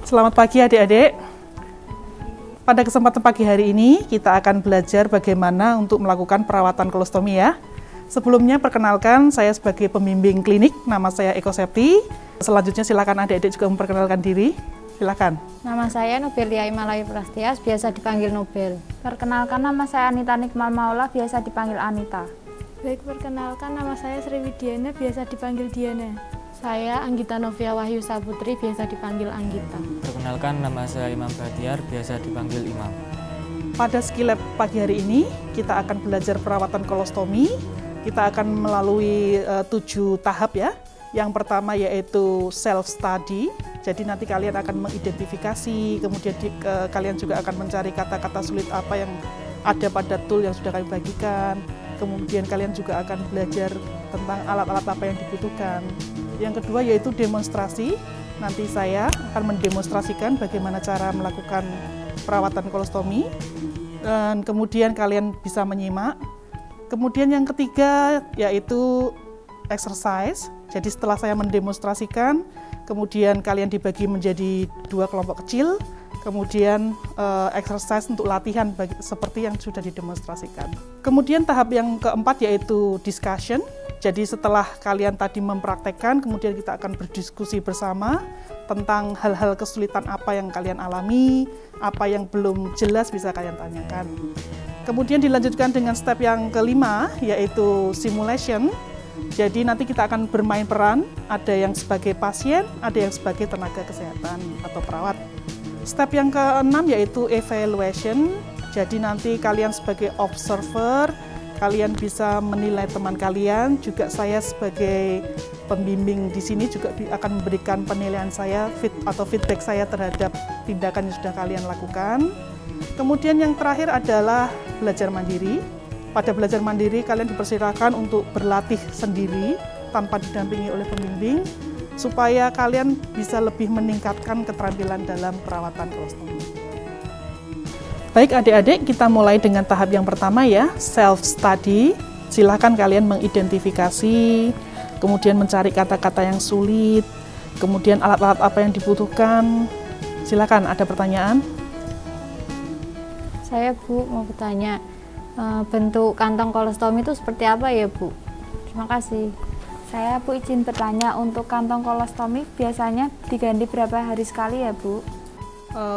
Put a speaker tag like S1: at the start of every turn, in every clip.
S1: Selamat pagi adik-adik. Pada kesempatan pagi hari ini kita akan belajar bagaimana untuk melakukan perawatan kolostomi ya. Sebelumnya perkenalkan, saya sebagai pembimbing klinik, nama saya Eko Septi. Selanjutnya silakan adik-adik juga memperkenalkan diri. Silakan.
S2: Nama saya Nobelia Imalayu Prastias, biasa dipanggil Nobel. Perkenalkan, nama saya Anita Nikmal Maula, biasa dipanggil Anita.
S3: Baik, perkenalkan, nama saya Sri Widiana, biasa dipanggil Diana.
S4: Saya Anggita Novia Wahyu Saputri, biasa dipanggil Anggita.
S5: Perkenalkan, nama saya Imam Bahtiar, biasa dipanggil Imam.
S1: Pada skill lab pagi hari ini, kita akan belajar perawatan kolostomi. Kita akan melalui 7 tahap ya. Yang pertama yaitu self-study. Jadi nanti kalian akan mengidentifikasi, kemudian kalian juga akan mencari kata-kata sulit apa yang ada pada tool yang sudah kami bagikan. Kemudian kalian juga akan belajar tentang alat-alat apa yang dibutuhkan. Yang kedua yaitu demonstrasi. Nanti saya akan mendemonstrasikan bagaimana cara melakukan perawatan kolostomi. Dan kemudian kalian bisa menyimak. Kemudian yang ketiga yaitu exercise. Jadi setelah saya mendemonstrasikan, kemudian kalian dibagi menjadi 2 kelompok kecil. Kemudian exercise untuk latihan seperti yang sudah didemonstrasikan. Kemudian tahap yang keempat yaitu discussion. Jadi setelah kalian tadi mempraktekkan, kemudian kita akan berdiskusi bersama tentang hal-hal kesulitan apa yang kalian alami, apa yang belum jelas bisa kalian tanyakan. Kemudian dilanjutkan dengan step yang kelima yaitu simulation. Jadi nanti kita akan bermain peran, ada yang sebagai pasien, ada yang sebagai tenaga kesehatan atau perawat. Step yang keenam yaitu evaluation. Jadi nanti kalian sebagai observer, kalian bisa menilai teman kalian. Juga saya sebagai pembimbing di sini juga akan memberikan penilaian saya atau feedback saya terhadap tindakan yang sudah kalian lakukan. Kemudian yang terakhir adalah belajar mandiri. Pada belajar mandiri kalian dipersilakan untuk berlatih sendiri tanpa didampingi oleh pembimbing supaya kalian bisa lebih meningkatkan keterampilan dalam perawatan kolostomi. Baik adik-adik, kita mulai dengan tahap yang pertama ya, self-study. Silahkan kalian mengidentifikasi, kemudian mencari kata-kata yang sulit, kemudian alat-alat apa yang dibutuhkan. Silahkan, ada pertanyaan?
S2: Saya Bu mau bertanya, bentuk kantong kolostomi itu seperti apa ya Bu? Terima kasih. Saya Bu izin bertanya, untuk kantong kolostomi biasanya diganti berapa hari sekali ya Bu?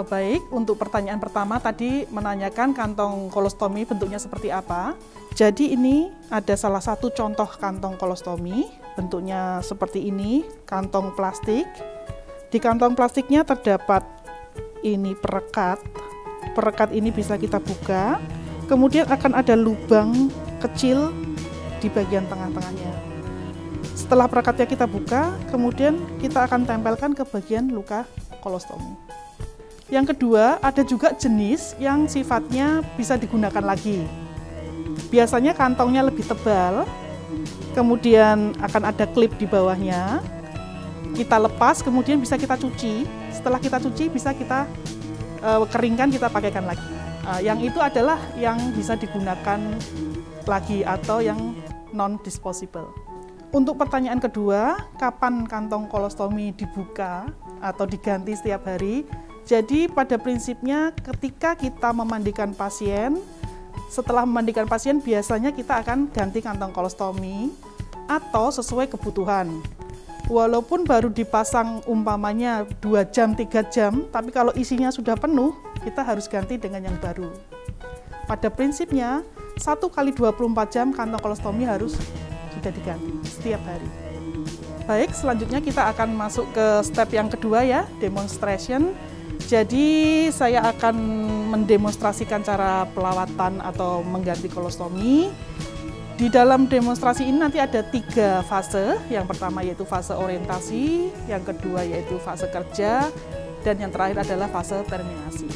S1: Baik, untuk pertanyaan pertama tadi menanyakan kantong kolostomi bentuknya seperti apa. Jadi ini ada salah satu contoh kantong kolostomi, bentuknya seperti ini, kantong plastik. Di kantong plastiknya terdapat ini perekat. Perekat ini bisa kita buka, kemudian akan ada lubang kecil di bagian tengah-tengahnya. Setelah perekatnya kita buka, kemudian kita akan tempelkan ke bagian luka kolostomi. Yang kedua, ada juga jenis yang sifatnya bisa digunakan lagi. Biasanya kantongnya lebih tebal, kemudian akan ada klip di bawahnya. Kita lepas, kemudian bisa kita cuci. Setelah kita cuci, bisa kita keringkan, kita pakaikan lagi. Yang itu adalah yang bisa digunakan lagi atau yang non-disposable. Untuk pertanyaan kedua, kapan kantong kolostomi dibuka atau diganti setiap hari? Jadi pada prinsipnya ketika kita memandikan pasien, setelah memandikan pasien biasanya kita akan ganti kantong kolostomi atau sesuai kebutuhan. Walaupun baru dipasang umpamanya 2 jam, 3 jam, tapi kalau isinya sudah penuh, kita harus ganti dengan yang baru. Pada prinsipnya, 1 kali 24 jam kantong kolostomi harus sudah diganti setiap hari. Baik, selanjutnya kita akan masuk ke step yang kedua ya, demonstration. Jadi saya akan mendemonstrasikan cara pelawatan atau mengganti kolostomi. Di dalam demonstrasi ini nanti ada 3 fase. Yang pertama yaitu fase orientasi, yang kedua yaitu fase kerja, dan yang terakhir adalah fase terminasi.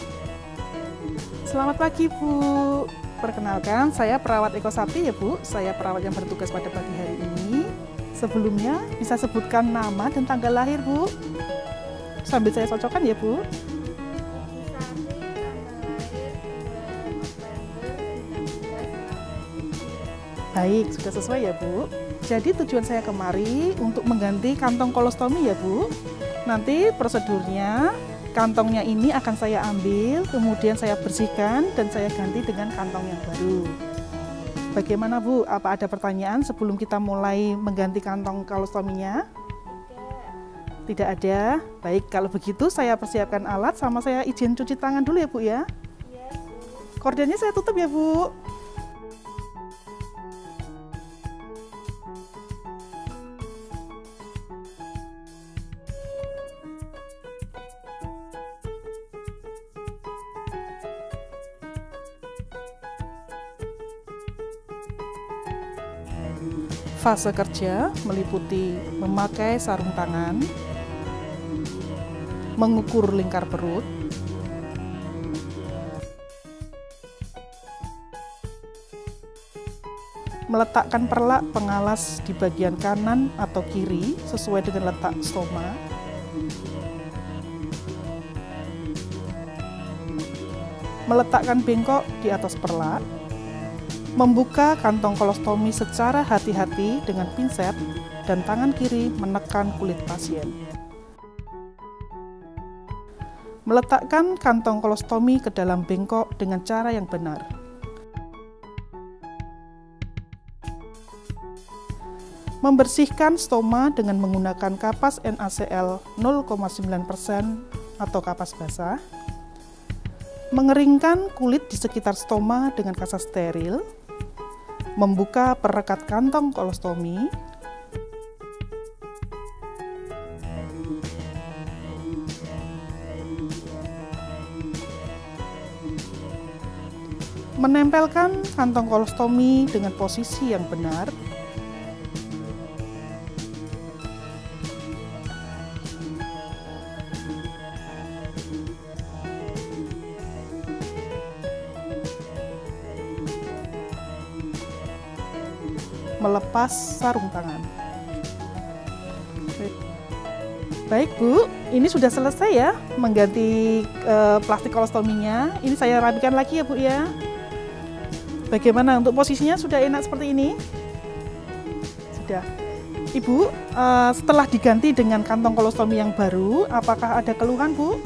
S1: Selamat pagi Bu. Perkenalkan, saya perawat Eko Sapti ya Bu. Saya perawat yang bertugas pada pagi hari ini. Sebelumnya bisa sebutkan nama dan tanggal lahir Bu. Sambil saya cocokkan ya Bu. Baik, sudah sesuai ya Bu. Jadi tujuan saya kemari untuk mengganti kantong kolostomi ya Bu. Nanti prosedurnya kantongnya ini akan saya ambil, kemudian saya bersihkan dan saya ganti dengan kantong yang baru. Bagaimana Bu? Apa ada pertanyaan sebelum kita mulai mengganti kantong kolostominya? Tidak ada. Baik, kalau begitu saya persiapkan alat sama saya izin cuci tangan dulu ya Bu ya. Kordennya saya tutup ya Bu. Fase kerja meliputi memakai sarung tangan, mengukur lingkar perut, meletakkan perlak pengalas di bagian kanan atau kiri sesuai dengan letak stoma, meletakkan bengkok di atas perlak, membuka kantong kolostomi secara hati-hati dengan pinset dan tangan kiri menekan kulit pasien. Meletakkan kantong kolostomi ke dalam bengkok dengan cara yang benar. Membersihkan stoma dengan menggunakan kapas NaCl 0,9% atau kapas basah. Mengeringkan kulit di sekitar stoma dengan kasa steril. Membuka perekat kantong kolostomi, menempelkan kantong kolostomi dengan posisi yang benar, melepas sarung tangan. Baik Bu, ini sudah selesai ya mengganti plastik kolostominya. Ini saya rapikan lagi ya Bu ya. Bagaimana untuk posisinya, sudah enak seperti ini? Sudah. Ibu, setelah diganti dengan kantong kolostomi yang baru, apakah ada keluhan Bu?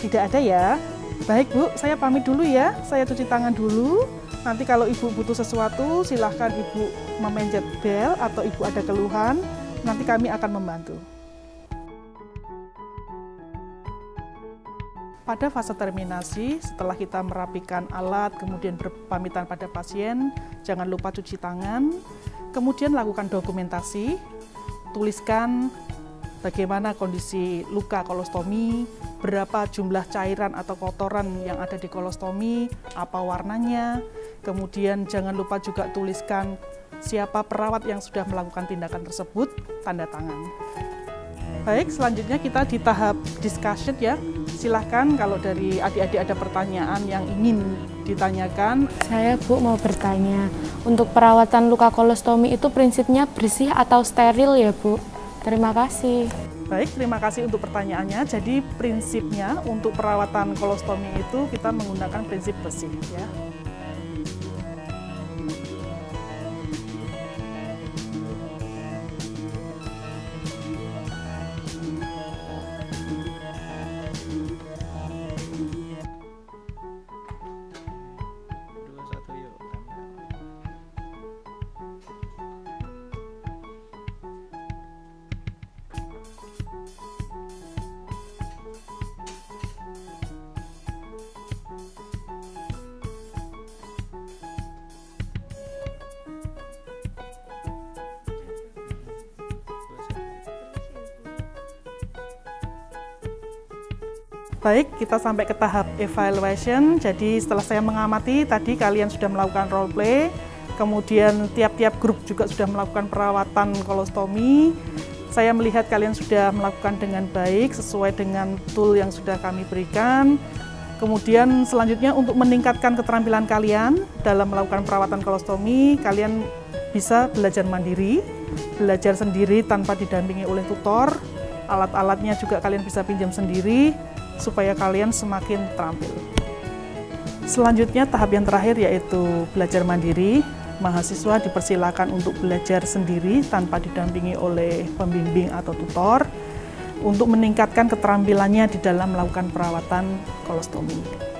S1: Tidak ada ya. Baik Bu, saya pamit dulu ya. Saya cuci tangan dulu. Nanti kalau Ibu butuh sesuatu, silahkan Ibu memencet bel atau Ibu ada keluhan, nanti kami akan membantu. Pada fase terminasi, setelah kita merapikan alat, kemudian berpamitan pada pasien, jangan lupa cuci tangan, kemudian lakukan dokumentasi, tuliskan bagaimana kondisi luka kolostomi, berapa jumlah cairan atau kotoran yang ada di kolostomi, apa warnanya, kemudian jangan lupa juga tuliskan siapa perawat yang sudah melakukan tindakan tersebut, tanda tangan. Baik, selanjutnya kita di tahap discussion ya. Silahkan kalau dari adik-adik ada pertanyaan yang ingin ditanyakan.
S4: Saya Bu mau bertanya, untuk perawatan luka kolostomi itu prinsipnya bersih atau steril ya Bu? Terima kasih.
S1: Baik, terima kasih untuk pertanyaannya. Jadi prinsipnya untuk perawatan kolostomi itu kita menggunakan prinsip bersih ya. Baik, kita sampai ke tahap evaluation. Jadi setelah saya mengamati, tadi kalian sudah melakukan role play, kemudian tiap-tiap grup juga sudah melakukan perawatan kolostomi. Saya melihat kalian sudah melakukan dengan baik, sesuai dengan tool yang sudah kami berikan. Kemudian selanjutnya untuk meningkatkan keterampilan kalian dalam melakukan perawatan kolostomi, kalian bisa belajar mandiri, belajar sendiri tanpa didampingi oleh tutor. Alat-alatnya juga kalian bisa pinjam sendiri, supaya kalian semakin terampil. Selanjutnya tahap yang terakhir yaitu belajar mandiri. Mahasiswa dipersilakan untuk belajar sendiri tanpa didampingi oleh pembimbing atau tutor. untuk meningkatkan keterampilannya di dalam melakukan perawatan kolostomi.